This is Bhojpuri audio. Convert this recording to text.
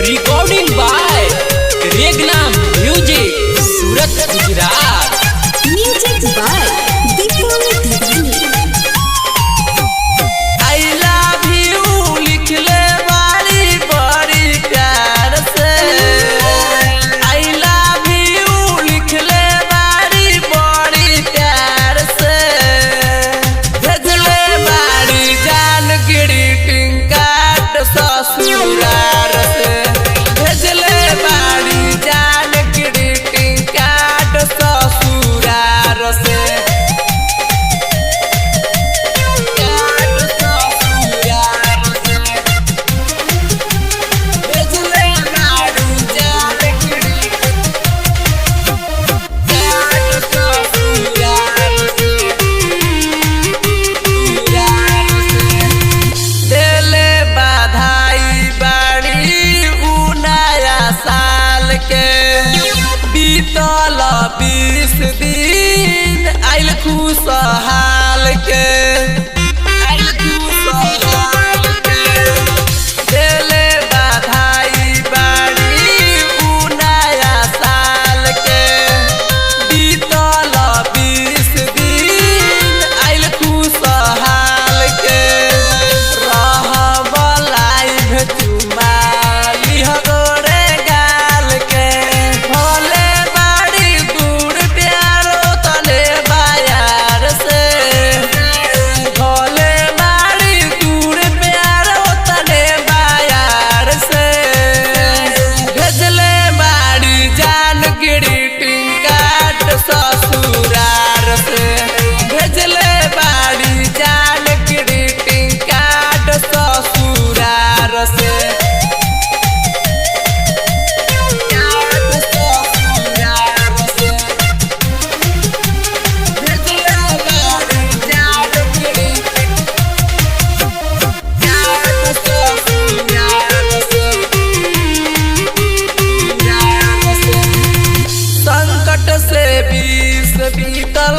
रिकॉर्डिंग बाय रेगनाम music Surat Gujarat. Music by Deepak Diwani. I love you लिख ले बारी बड़ी प्यार से। आई लव यू लिख ले बारी बड़ी प्यार से। भेज ले बारी जान ग्रीटिंग कार्ड ससुराल से। भेज ले बारी जान ग्रीटिंग कार्ड ससुराल से। बीतल 20 दिन आइल खुशहाल के। देले बधाई बाड़ी उ नया साल के। बीतल 20 दिन आइल खुशहाल के। रहब लाइव चुमा लिह गोरे गाल के। भोले बाड़ी दूर प्यारो तले बाजार से। भोले बाड़ी दूर प्यारो तले बाजार से। भेजले बाड़ी जान ग्रीटिंग कार्ड ससुराल से। भेजले बाड़ी जान ग्रीटिंग कार्ड ससुराल से। संकट से 20 बीतल